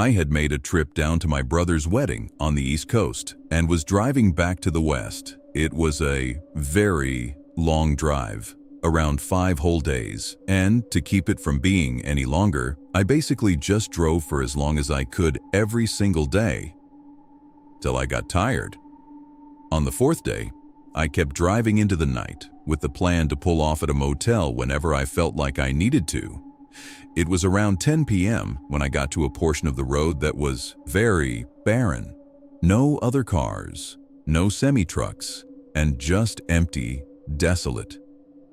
I had made a trip down to my brother's wedding on the East Coast and was driving back to the West. It was a very long drive, around 5 whole days, and to keep it from being any longer, I basically just drove for as long as I could every single day, till I got tired. On the 4th day, I kept driving into the night with the plan to pull off at a motel whenever I felt like I needed to. It was around 10 p.m. when I got to a portion of the road that was very barren. No other cars, no semi-trucks, and just empty, desolate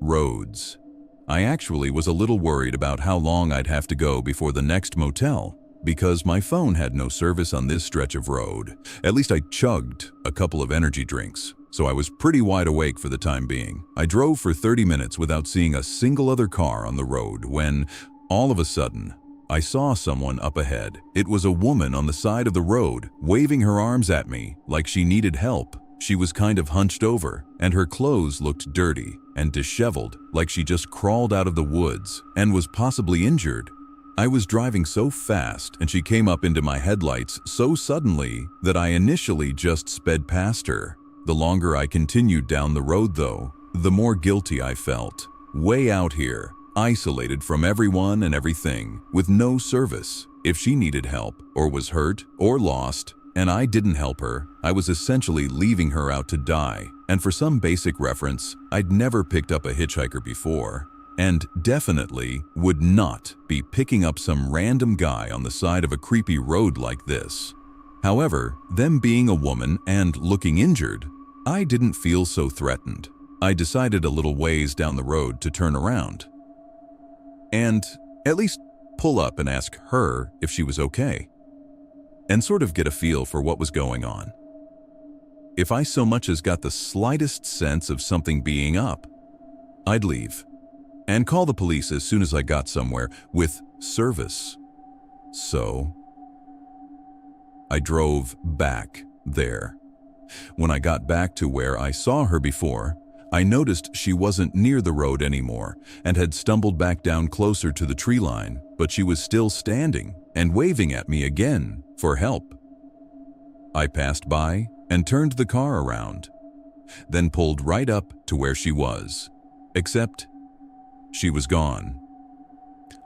roads. I actually was a little worried about how long I'd have to go before the next motel, because my phone had no service on this stretch of road. At least I chugged a couple of energy drinks, so I was pretty wide awake for the time being. I drove for 30 minutes without seeing a single other car on the road when, all of a sudden, I saw someone up ahead. It was a woman on the side of the road, waving her arms at me like she needed help. She was kind of hunched over, and her clothes looked dirty and disheveled, like she just crawled out of the woods and was possibly injured. I was driving so fast, and she came up into my headlights so suddenly that I initially just sped past her. The longer I continued down the road, though, the more guilty I felt. Way out here, isolated from everyone and everything, with no service. If she needed help, or was hurt, or lost, and I didn't help her, I was essentially leaving her out to die. And for some basic reference, I'd never picked up a hitchhiker before, and definitely would not be picking up some random guy on the side of a creepy road like this. However, them being a woman and looking injured, I didn't feel so threatened. I decided a little ways down the road to turn around and at least pull up and ask her if she was okay, and sort of get a feel for what was going on. If I so much as got the slightest sense of something being up, I'd leave and call the police as soon as I got somewhere with service. So I drove back there. When I got back to where I saw her before, I noticed she wasn't near the road anymore and had stumbled back down closer to the tree line, but she was still standing and waving at me again for help. I passed by and turned the car around, then pulled right up to where she was, except she was gone.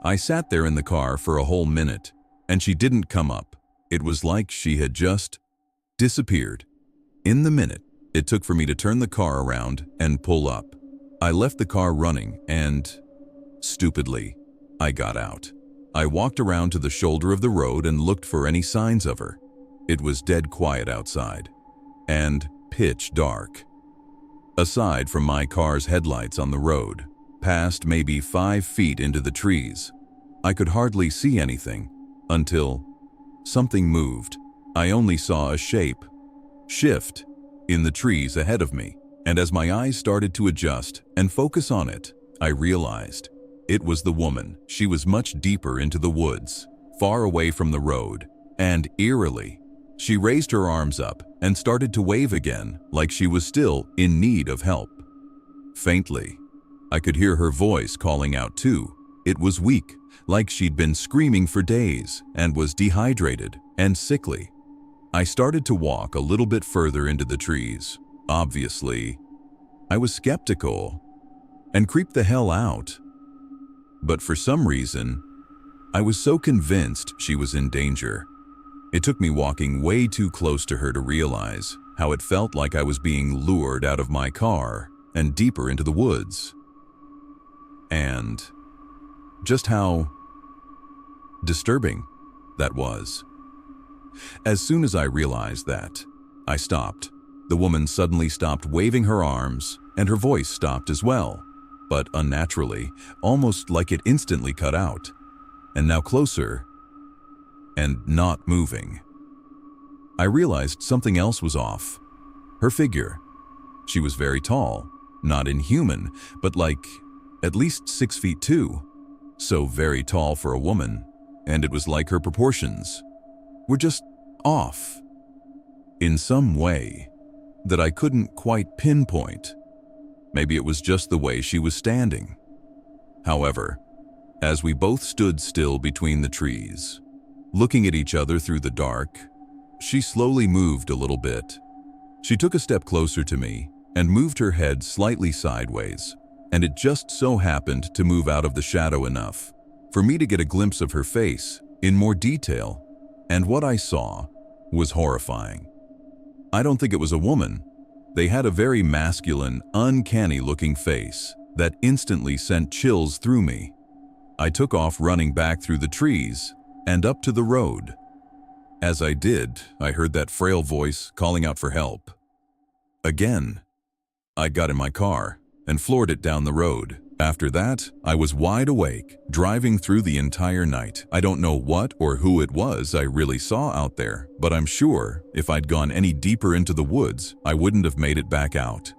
I sat there in the car for a whole minute, and she didn't come up. It was like she had just disappeared. In the minute it took for me to turn the car around and pull up, I left the car running and, stupidly, I got out. I walked around to the shoulder of the road and looked for any signs of her. It was dead quiet outside and pitch dark. Aside from my car's headlights on the road, past maybe 5 feet into the trees, I could hardly see anything until something moved. I only saw a shape shift in the trees ahead of me, and as my eyes started to adjust and focus on it, I realized it was the woman. She was much deeper into the woods, far away from the road, and eerily, she raised her arms up and started to wave again like she was still in need of help. Faintly, I could hear her voice calling out too. It was weak, like she'd been screaming for days and was dehydrated and sickly. I started to walk a little bit further into the trees. Obviously, I was skeptical and creeped the hell out. But for some reason, I was so convinced she was in danger. It took me walking way too close to her to realize how it felt like I was being lured out of my car and deeper into the woods. And just how disturbing that was. As soon as I realized that, I stopped. The woman suddenly stopped waving her arms, and her voice stopped as well, but unnaturally, almost like it instantly cut out, and now closer, and not moving. I realized something else was off. Her figure. She was very tall, not inhuman, but like at least 6 feet too. So very tall for a woman, and it was like her proportions were just off in some way that I couldn't quite pinpoint. Maybe it was just the way she was standing. However, as we both stood still between the trees, looking at each other through the dark. She slowly moved a little bit. She took a step closer to me and moved her head slightly sideways, and it just so happened to move out of the shadow enough for me to get a glimpse of her face in more detail, and what I saw was horrifying. I don't think it was a woman. They had a very masculine, uncanny-looking face that instantly sent chills through me. I took off running back through the trees and up to the road. As I did, I heard that frail voice calling out for help. Again, I got in my car and floored it down the road. After that, I was wide awake, driving through the entire night. I don't know what or who it was I really saw out there, but I'm sure if I'd gone any deeper into the woods, I wouldn't have made it back out.